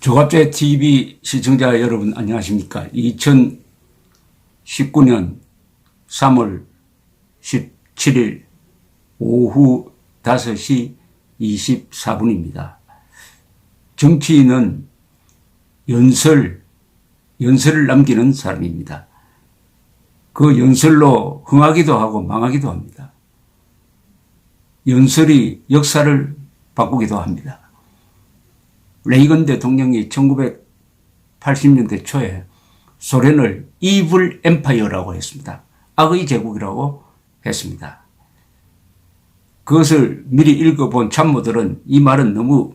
조갑제 TV 시청자 여러분 안녕하십니까. 2019년 3월 17일 오후 5시 24분입니다. 정치인은 연설을 남기는 사람입니다. 그 연설로 흥하기도 하고 망하기도 합니다. 연설이 역사를 바꾸기도 합니다. 레이건 대통령이 1980년대 초에 소련을 이블 엠파이어라고 했습니다. 악의 제국이라고 했습니다. 그것을 미리 읽어본 참모들은 이 말은 너무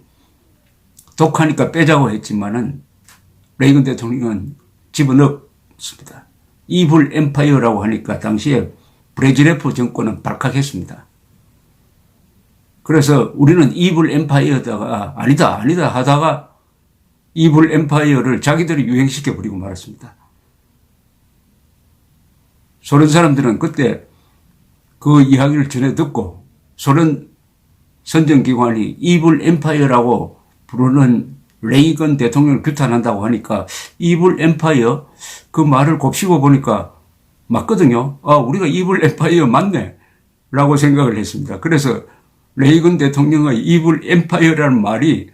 독하니까 빼자고 했지만은 레이건 대통령은 집어넣습니다. 이블 엠파이어라고 하니까 당시에 브레즈네프 정권은 발칵했습니다. 그래서 우리는 이블 엠파이어다가 아니다 하다가 이블 엠파이어를 자기들이 유행시켜 버리고 말았습니다. 소련 사람들은 그때 그 이야기를 전해 듣고 소련 선정기관이 이블 엠파이어라고 부르는 레이건 대통령을 규탄한다고 하니까 이블 엠파이어 그 말을 곱씹어 보니까 맞거든요. 우리가 이블 엠파이어 맞네 라고 생각을 했습니다. 그래서 레이건 대통령의 이블 엠파이어라는 말이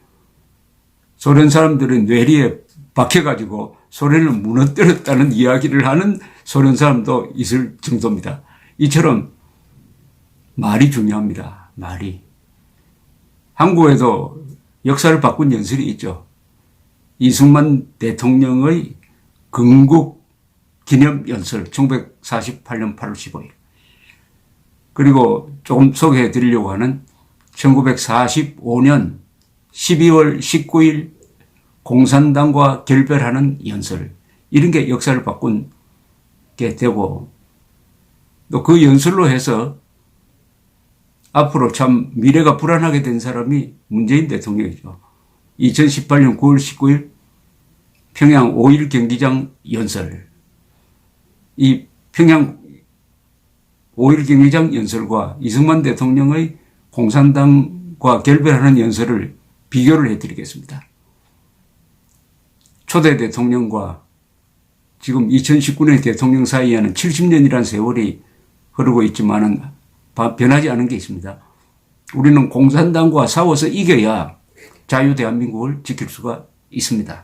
소련 사람들의 뇌리에 박혀가지고 소련을 무너뜨렸다는 이야기를 하는 소련 사람도 있을 정도입니다. 이처럼 말이 중요합니다. 말이. 한국에도 역사를 바꾼 연설이 있죠. 이승만 대통령의 건국 기념 연설 1948년 8월 15일. 그리고 조금 소개해 드리려고 하는 1945년 12월 19일 공산당과 결별하는 연설. 이런 게 역사를 바꾼 게 되고 또 그 연설로 해서 앞으로 참 미래가 불안하게 된 사람이 문재인 대통령이죠. 2018년 9월 19일 평양 5.1 경기장 연설. 이 평양 5.1 경기장 연설과 이승만 대통령의 공산당과 결별하는 연설을 비교를 해드리겠습니다. 초대 대통령과 지금 2019년 대통령 사이에는 70년이라는 세월이 흐르고 있지만은 변하지 않은 게 있습니다. 우리는 공산당과 싸워서 이겨야 자유 대한민국을 지킬 수가 있습니다.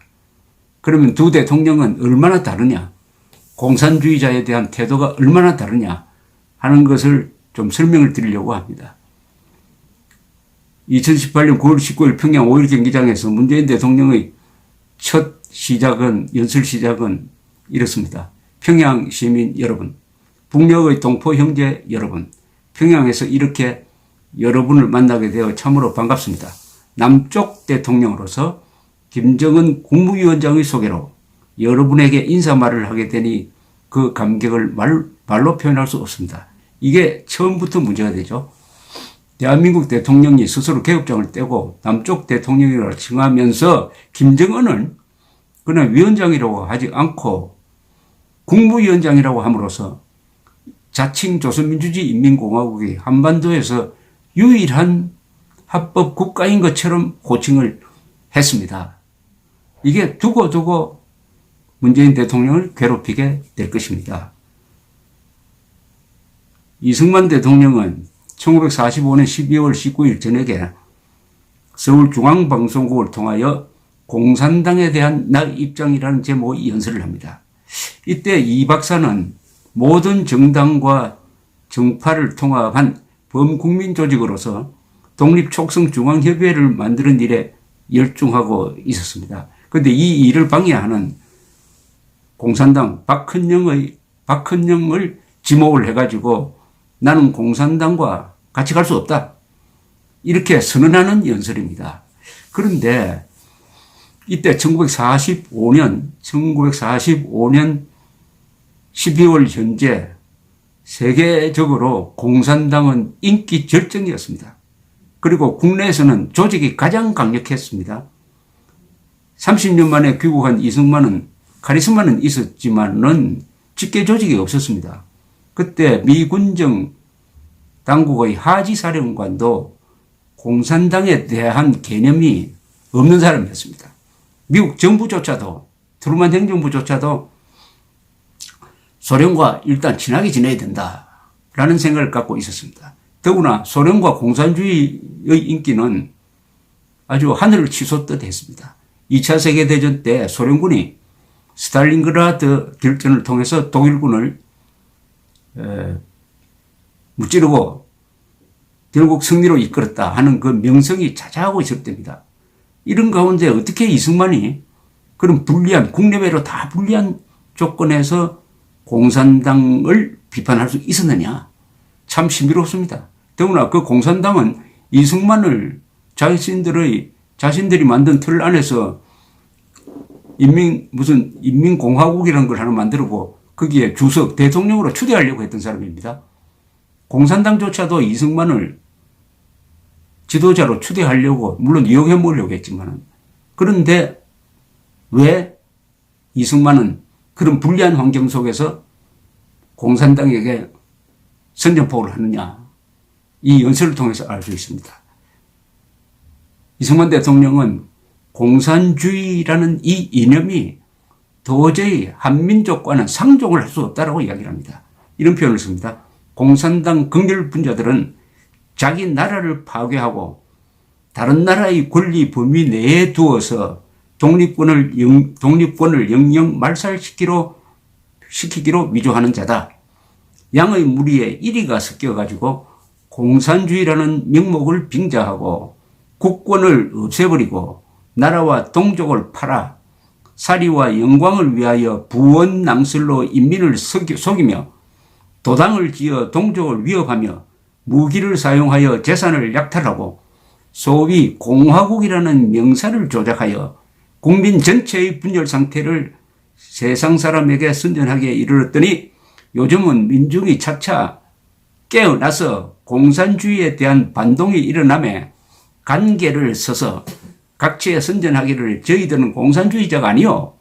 그러면 두 대통령은 얼마나 다르냐? 공산주의자에 대한 태도가 얼마나 다르냐? 하는 것을 좀 설명을 드리려고 합니다. 2018년 9월 19일 평양 5.1 경기장에서 문재인 대통령의 첫 시작은, 연설 시작은 이렇습니다. 평양 시민 여러분, 북녘의 동포 형제 여러분, 평양에서 이렇게 여러분을 만나게 되어 참으로 반갑습니다. 남쪽 대통령으로서 김정은 국무위원장의 소개로 여러분에게 인사말을 하게 되니 그 감격을 말로 표현할 수 없습니다. 이게 처음부터 문제가 되죠. 대한민국 대통령이 스스로 계급장을 떼고 남쪽 대통령이라고 칭하면서 김정은은 그냥 위원장이라고 하지 않고 국무위원장이라고 함으로써 자칭 조선민주주의 인민공화국이 한반도에서 유일한 합법 국가인 것처럼 호칭을 했습니다. 이게 두고 문재인 대통령을 괴롭히게 될 것입니다. 이승만 대통령은 1945년 12월 19일 저녁에 서울중앙방송국을 통하여 공산당에 대한 나의 입장이라는 제목의 연설을 합니다. 이때 이 박사는 모든 정당과 정파를 통합한 범국민 조직으로서 독립촉성중앙협의회를 만드는 일에 열중하고 있었습니다. 그런데 이 일을 방해하는 공산당 박헌영을 지목을 해가지고 나는 공산당과 같이 갈 수 없다. 이렇게 선언하는 연설입니다. 그런데 이때 1945년 12월 현재 세계적으로 공산당은 인기 절정이었습니다. 그리고 국내에서는 조직이 가장 강력했습니다. 30년 만에 귀국한 이승만은 카리스마는 있었지만은 직계 조직이 없었습니다. 그때 미군정 당국의 하지 사령관도 공산당에 대한 개념이 없는 사람이었습니다. 미국 정부조차도 트루만 행정부조차도 소련과 일단 친하게 지내야 된다라는 생각을 갖고 있었습니다. 더구나 소련과 공산주의의 인기는 아주 하늘을 치솟듯 했습니다. 2차 세계대전 때 소련군이 스탈린그라드 결전을 통해서 독일군을 무찌르고 결국 승리로 이끌었다 하는 그 명성이 자자하고 있을 때입니다. 이런 가운데 어떻게 이승만이 그런 불리한, 국내외로 다 불리한 조건에서 공산당을 비판할 수 있었느냐. 참 신비롭습니다. 더구나 그 공산당은 이승만을 자신들이 만든 틀 안에서 인민공화국이라는 걸 하나 만들고 거기에 주석, 대통령으로 추대하려고 했던 사람입니다. 공산당조차도 이승만을 지도자로 추대하려고 물론 이용해 보려고 했지만 그런데 왜 이승만은 그런 불리한 환경 속에서 공산당에게 선전포고를 하느냐. 이 연설을 통해서 알 수 있습니다. 이승만 대통령은 공산주의라는 이 이념이 도저히 한민족과는 상종을 할 수 없다라고 이야기를 합니다. 이런 표현을 씁니다. 공산당 극렬분자들은 자기 나라를 파괴하고 다른 나라의 권리 범위 내에 두어서 독립권을 영영 말살시키기로 위조하는 자다. 양의 무리에 이리가 섞여가지고 공산주의라는 명목을 빙자하고 국권을 없애버리고 나라와 동족을 팔아 사리와 영광을 위하여 부원낭설로 인민을 속이며 도당을 지어 동족을 위협하며 무기를 사용하여 재산을 약탈하고 소위 공화국이라는 명사를 조작하여 국민 전체의 분열 상태를 세상 사람에게 선전하게 이르렀더니 요즘은 민중이 차차 깨어나서 공산주의에 대한 반동이 일어나며 간계를 서서 각처에 선전하기를 저희들은 공산주의자가 아니요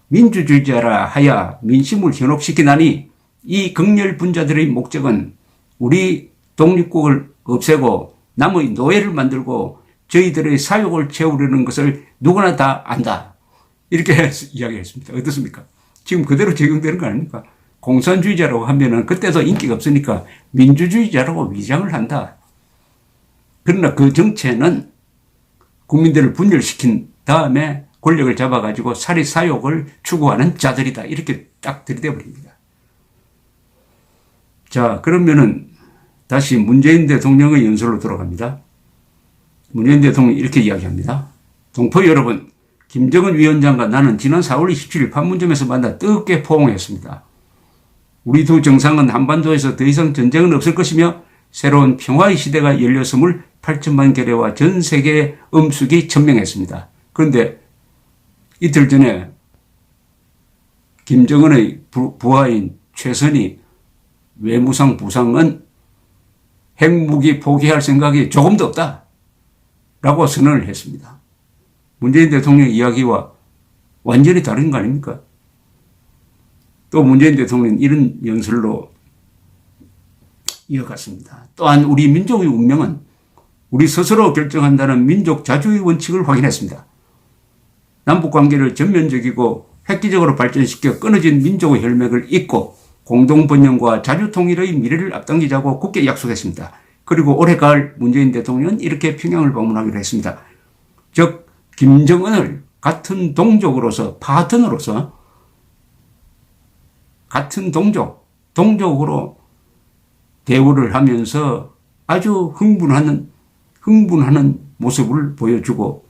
민주주의자라 하여 민심을 현혹시키나니 이 극렬분자들의 목적은 우리 독립국을 없애고 남의 노예를 만들고 저희들의 사욕을 채우려는 것을 누구나 다 안다. 이렇게 이야기했습니다. 어떻습니까? 지금 그대로 적용되는 거 아닙니까? 공산주의자라고 하면은 그때도 인기가 없으니까 민주주의자라고 위장을 한다. 그러나 그 정체는 국민들을 분열시킨 다음에 권력을 잡아가지고 사리 사욕을 추구하는 자들이다. 이렇게 딱 들이대버립니다. 자, 그러면은 다시 문재인 대통령의 연설로 돌아갑니다. 문재인 대통령이 이렇게 이야기합니다. 동포 여러분, 김정은 위원장과 나는 지난 4월 27일 판문점에서 만나 뜨겁게 포옹했습니다. 우리 두 정상은 한반도에서 더 이상 전쟁은 없을 것이며 새로운 평화의 시대가 열렸음을 8천만 결례와 전 세계의 엄숙이 천명했습니다. 그런데 이틀 전에 김정은의 부하인 최선희 외무상 부상은 핵무기 포기할 생각이 조금도 없다라고 선언을 했습니다. 문재인 대통령 이야기와 완전히 다른 거 아닙니까? 또 문재인 대통령은 이런 연설로 이어갔습니다. 또한 우리 민족의 운명은 우리 스스로 결정한다는 민족 자주의 원칙을 확인했습니다. 남북관계를 전면적이고 획기적으로 발전시켜 끊어진 민족의 혈맥을 잇고 공동번영과 자주통일의 미래를 앞당기자고 굳게 약속했습니다. 그리고 올해 가을 문재인 대통령은 이렇게 평양을 방문하기로 했습니다. 즉 김정은을 같은 동족으로서 파트너로서 같은 동족으로 대우를 하면서 아주 흥분하는 모습을 보여주고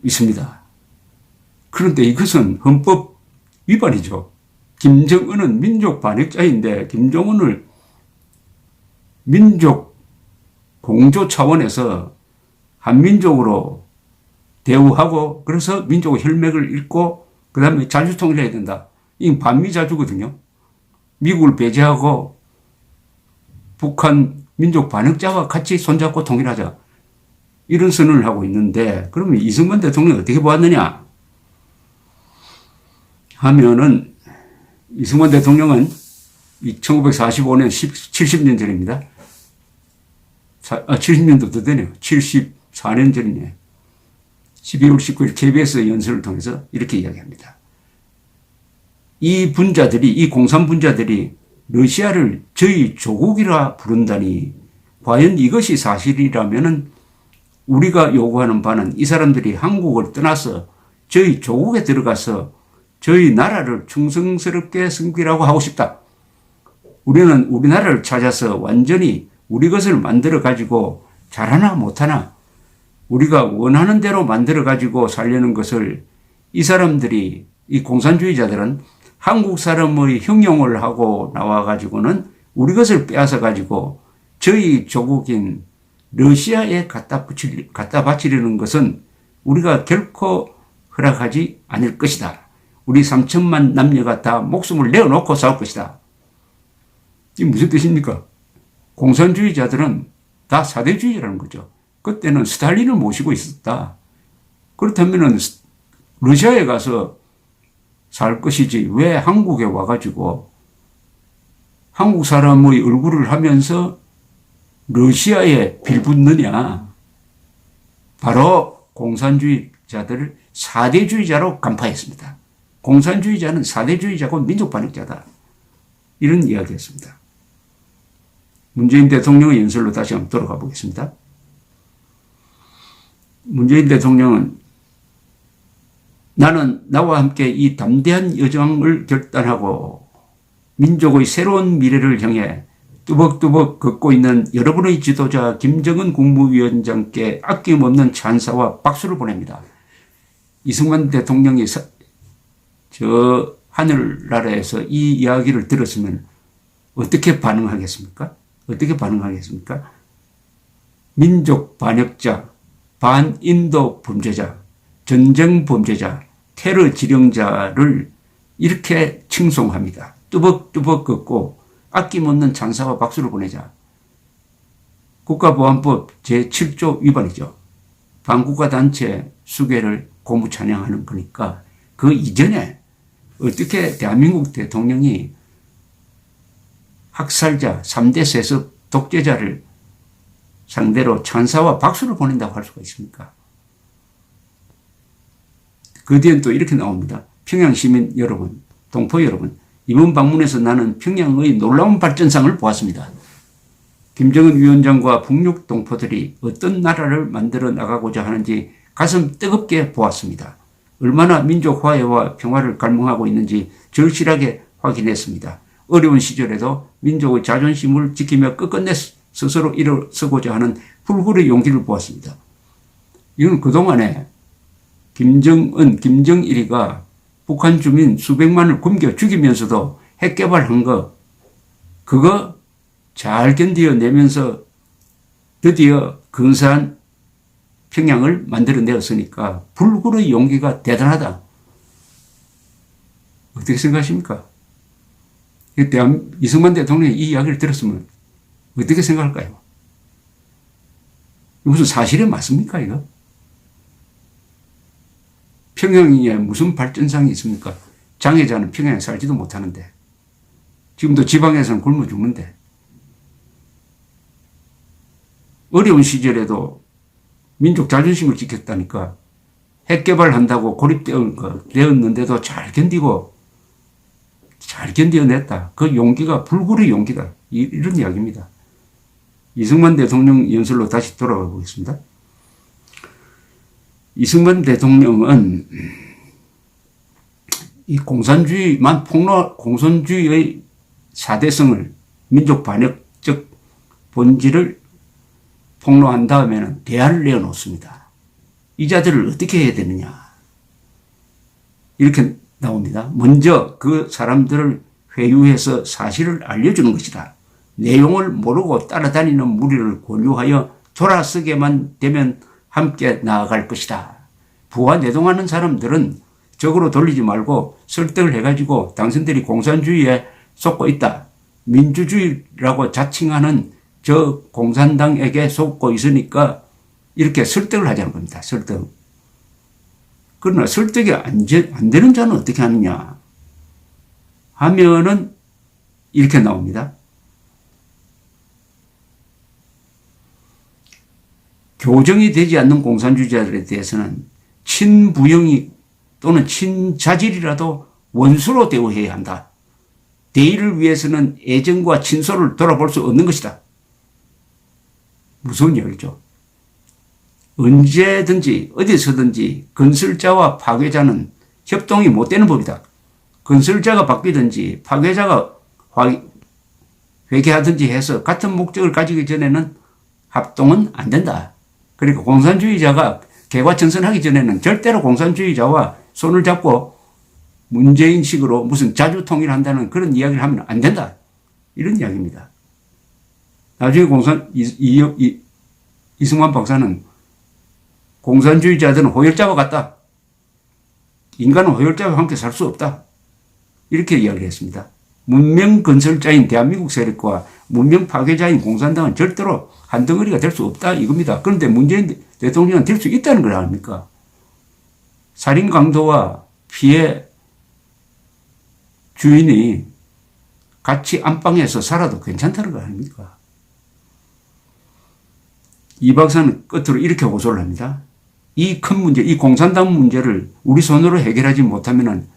있습니다. 그런데 이것은 헌법 위반이죠. 김정은은 민족 반역자인데 김정은을 민족 공조 차원에서 한민족으로 대우하고 그래서 민족의 혈맥을 잇고 그 다음에 자주통일해야 된다. 이 반미자주거든요. 미국을 배제하고 북한 민족 반역자와 같이 손잡고 통일하자. 이런 선언을 하고 있는데 그러면 이승만 대통령이 어떻게 보았느냐 하면은 이승만 대통령은 1945년 70년 전입니다. 70년도 더 되네요. 74년 전이네. 12월 19일 KBS 연설을 통해서 이렇게 이야기합니다. 이 분자들이, 이 공산 분자들이 러시아를 저희 조국이라 부른다니 과연 이것이 사실이라면 우리가 요구하는 바는 이 사람들이 한국을 떠나서 저희 조국에 들어가서 저희 나라를 충성스럽게 섬기라고 하고 싶다. 우리는 우리나라를 찾아서 완전히 우리 것을 만들어 가지고 잘하나 못하나 우리가 원하는 대로 만들어 가지고 살려는 것을 이 사람들이, 이 공산주의자들은 한국 사람의 형용을 하고 나와 가지고는 우리 것을 빼앗아 가지고 저희 조국인 러시아에 갖다 바치려는 것은 우리가 결코 허락하지 않을 것이다. 우리 3천만 남녀가 다 목숨을 내어놓고 싸울 것이다. 이게 무슨 뜻입니까? 공산주의자들은 다 사대주의라는 거죠. 그때는 스탈린을 모시고 있었다. 그렇다면 러시아에 가서 살 것이지 왜 한국에 와가지고 한국 사람의 얼굴을 하면서 러시아에 빌붙느냐. 바로 공산주의자들을 사대주의자로 간파했습니다. 공산주의자는 사대주의자고 민족반역자다. 이런 이야기였습니다. 문재인 대통령의 연설로 다시 한번 돌아가 보겠습니다. 문재인 대통령은 나는 나와 함께 이 담대한 여정을 결단하고 민족의 새로운 미래를 향해 뚜벅뚜벅 걷고 있는 여러분의 지도자 김정은 국무위원장께 아낌없는 찬사와 박수를 보냅니다. 이승만 대통령이 저 하늘나라에서 이 이야기를 들었으면 어떻게 반응하겠습니까? 어떻게 반응하겠습니까? 민족 반역자, 반인도 범죄자, 전쟁 범죄자, 테러 지령자를 이렇게 칭송합니다. 뚜벅뚜벅 걷고 아낌없는 찬사와 박수를 보내자. 국가보안법 제7조 위반이죠. 반국가 단체 수괴를 고무 찬양하는 거니까 그 이전에 어떻게 대한민국 대통령이 학살자, 3대 세습 독재자를 상대로 찬사와 박수를 보낸다고 할 수가 있습니까? 그 뒤엔 또 이렇게 나옵니다. 평양 시민 여러분, 동포 여러분, 이번 방문에서 나는 평양의 놀라운 발전상을 보았습니다. 김정은 위원장과 북녘 동포들이 어떤 나라를 만들어 나가고자 하는지 가슴 뜨겁게 보았습니다. 얼마나 민족 화해와 평화를 갈망하고 있는지 절실하게 확인했습니다. 어려운 시절에도 민족의 자존심을 지키며 끝끝내 스스로 일어서고자 하는 불굴의 용기를 보았습니다. 이건 그동안에 김정은, 김정일이가 북한 주민 수백만을 굶겨 죽이면서도 핵 개발한 거, 그거 잘 견뎌내면서 드디어 근사한 평양을 만들어내었으니까 불굴의 용기가 대단하다. 어떻게 생각하십니까? 이승만 대통령이 이 이야기를 들었으면 어떻게 생각할까요? 무슨 사실에 맞습니까, 이거? 평양에 무슨 발전상이 있습니까? 장애자는 평양에 살지도 못하는데, 지금도 지방에서는 굶어 죽는데, 어려운 시절에도 민족 자존심을 지켰다니까, 핵 개발한다고 고립되었는데도 잘 견디고, 잘 견뎌냈다. 그 용기가 불굴의 용기다. 이런 이야기입니다. 이승만 대통령 연설로 다시 돌아가 보겠습니다. 이승만 대통령은 이 공산주의의 사대성을, 민족 반역적 본질을 폭로한 다음에는 대안을 내어놓습니다. 이 자들을 어떻게 해야 되느냐. 이렇게 나옵니다. 먼저 그 사람들을 회유해서 사실을 알려주는 것이다. 내용을 모르고 따라다니는 무리를 권유하여 돌아서게만 되면 함께 나아갈 것이다. 부하 내동하는 사람들은 적으로 돌리지 말고 설득을 해가지고 당신들이 공산주의에 속고 있다. 민주주의라고 자칭하는 저 공산당에게 속고 있으니까 이렇게 설득을 하자는 겁니다. 설득. 그러나 설득이 안 되는 자는 어떻게 하느냐 하면은 이렇게 나옵니다. 교정이 되지 않는 공산주의자들에 대해서는 친부형이 또는 친자질이라도 원수로 대우해야 한다. 대의를 위해서는 애정과 친소를 돌아볼 수 없는 것이다. 무서운 이야기죠. 언제든지 어디서든지 건설자와 파괴자는 협동이 못 되는 법이다. 건설자가 바뀌든지 파괴자가 회개하든지 해서 같은 목적을 가지기 전에는 합동은 안 된다. 그러니까 공산주의자가 개과천선하기 전에는 절대로 공산주의자와 손을 잡고 문재인식으로 무슨 자주통일한다는 그런 이야기를 하면 안 된다. 이런 이야기입니다. 나중에 이승만 박사는 공산주의자들은 호열자와 같다. 인간은 호열자와 함께 살 수 없다. 이렇게 이야기를 했습니다. 문명 건설자인 대한민국 세력과 문명 파괴자인 공산당은 절대로 한 덩어리가 될 수 없다 이겁니다. 그런데 문재인 대통령은 될 수 있다는 걸 아닙니까? 살인 강도와 피해 주인이 같이 안방에서 살아도 괜찮다는 거 아닙니까? 이 박사는 끝으로 이렇게 호소를 합니다. 이 큰 문제, 이 공산당 문제를 우리 손으로 해결하지 못하면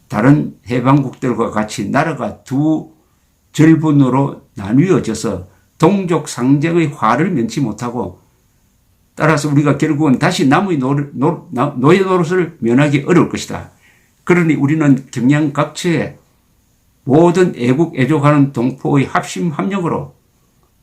다른 해방국들과 같이 나라가 두 절분으로 나뉘어져서 동족 상쟁의 화를 면치 못하고 따라서 우리가 결국은 다시 남의 노예 노릇을 면하기 어려울 것이다. 그러니 우리는 경량 각처에 모든 애국 애족하는 동포의 합심 합력으로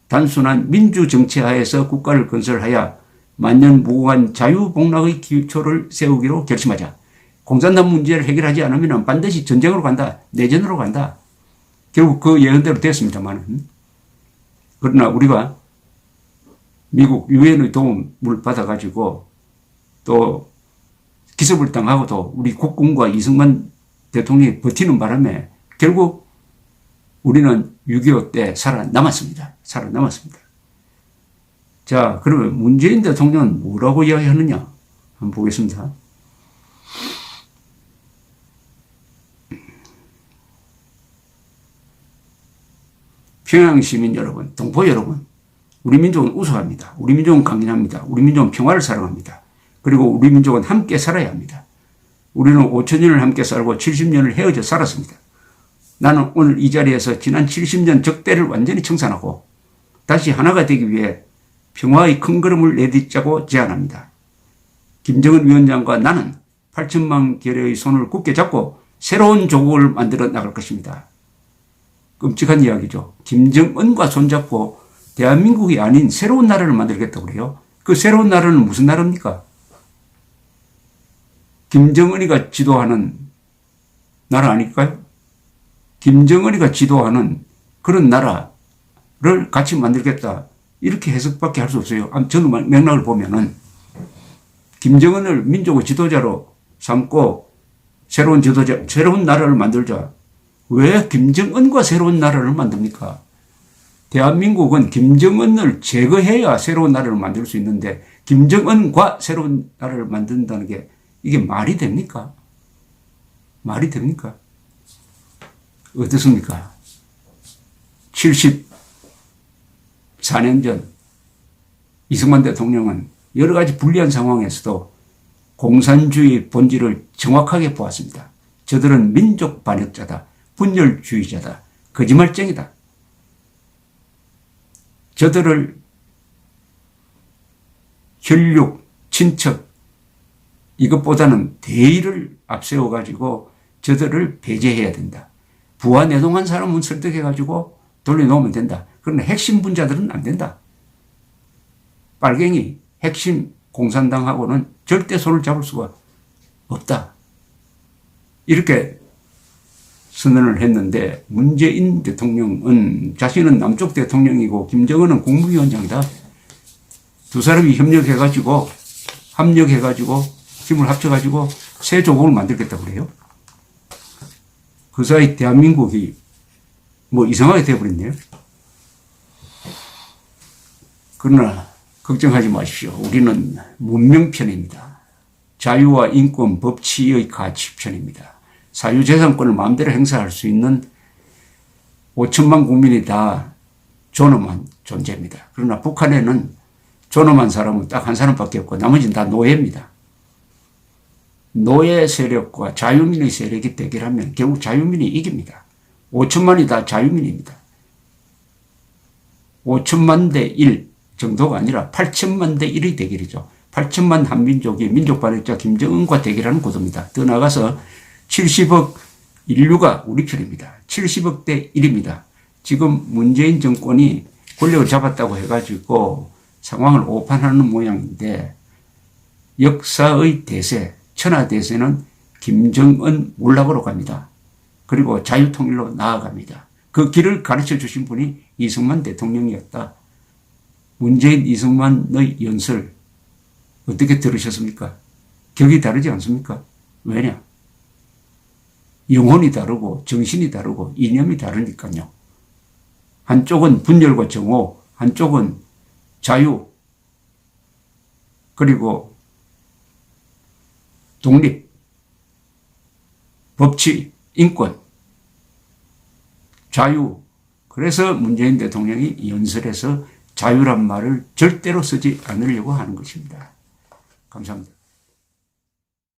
단순한 민주 정치하에서 국가를 건설하여 만년무궁한 자유복락의 기초를 세우기로 결심하자. 공산당 문제를 해결하지 않으면 반드시 전쟁으로 간다. 내전으로 간다. 결국 그 예언대로 됐습니다만 그러나 우리가 미국 유엔의 도움을 받아가지고 또 기습을 당하고도 우리 국군과 이승만 대통령이 버티는 바람에 결국 우리는 6.25 때 살아남았습니다. 자, 그러면 문재인 대통령은 뭐라고 이야기하느냐? 한번 보겠습니다. 평양 시민 여러분, 동포 여러분, 우리 민족은 우수합니다. 우리 민족은 강인합니다. 우리 민족은 평화를 사랑합니다. 그리고 우리 민족은 함께 살아야 합니다. 우리는 5,000년을 함께 살고 70년을 헤어져 살았습니다. 나는 오늘 이 자리에서 지난 70년 적대를 완전히 청산하고 다시 하나가 되기 위해 평화의 큰 걸음을 내딛자고 제안합니다. 김정은 위원장과 나는 8천만 결의 손을 굳게 잡고 새로운 조국을 만들어 나갈 것입니다. 끔찍한 이야기죠. 김정은과 손잡고 대한민국이 아닌 새로운 나라를 만들겠다고 그래요. 그 새로운 나라는 무슨 나라입니까? 김정은이가 지도하는 나라 아닐까요? 김정은이가 지도하는 그런 나라를 같이 만들겠다. 이렇게 해석밖에 할 수 없어요. 저는 맥락을 보면은 김정은을 민족의 지도자로 삼고 새로운 나라를 만들자. 왜 김정은과 새로운 나라를 만듭니까? 대한민국은 김정은을 제거해야 새로운 나라를 만들 수 있는데 김정은과 새로운 나라를 만든다는 게 이게 말이 됩니까? 말이 됩니까? 어떻습니까? 74년 전 이승만 대통령은 여러 가지 불리한 상황에서도 공산주의 본질을 정확하게 보았습니다. 저들은 민족 반역자다. 분열주의자다. 거짓말쟁이다. 저들을 혈육, 친척 이것보다는 대의를 앞세워가지고 저들을 배제해야 된다. 부하내동한 사람은 설득해가지고 돌려놓으면 된다. 그러나 핵심 분자들은 안 된다. 빨갱이, 핵심 공산당하고는 절대 손을 잡을 수가 없다. 이렇게 선언을 했는데 문재인 대통령은 자신은 남쪽 대통령이고 김정은은 국무위원장이다. 두 사람이 협력해가지고 힘을 합쳐가지고 새 조국을 만들겠다고 그래요. 그 사이 대한민국이 뭐 이상하게 되어버렸네요. 그러나 걱정하지 마십시오. 우리는 문명편입니다. 자유와 인권, 법치의 가치편입니다. 사유재산권을 마음대로 행사할 수 있는 5천만 국민이 다 존엄한 존재입니다. 그러나 북한에는 존엄한 사람은 딱 한 사람밖에 없고 나머지는 다 노예입니다. 노예 세력과 자유민의 세력이 대결하면 결국 자유민이 이깁니다. 5천만이 다 자유민입니다. 5천만 대 1 정도가 아니라 8천만 대 1의 대결이죠. 8천만 한민족이 민족발전자 김정은과 대결하는 구도입니다. 더 나아가서 70억 인류가 우리 편입니다. 70억 대 1입니다. 지금 문재인 정권이 권력을 잡았다고 해가지고 상황을 오판하는 모양인데 역사의 대세, 천하대세는 김정은 몰락으로 갑니다. 그리고 자유통일로 나아갑니다. 그 길을 가르쳐 주신 분이 이승만 대통령이었다. 문재인 이승만의 연설 어떻게 들으셨습니까? 격이 다르지 않습니까? 왜냐? 영혼이 다르고 정신이 다르고 이념이 다르니까요. 한쪽은 분열과 정오, 한쪽은 자유, 그리고 독립, 법치, 인권, 자유. 그래서 문재인 대통령이 연설에서 자유란 말을 절대로 쓰지 않으려고 하는 것입니다. 감사합니다.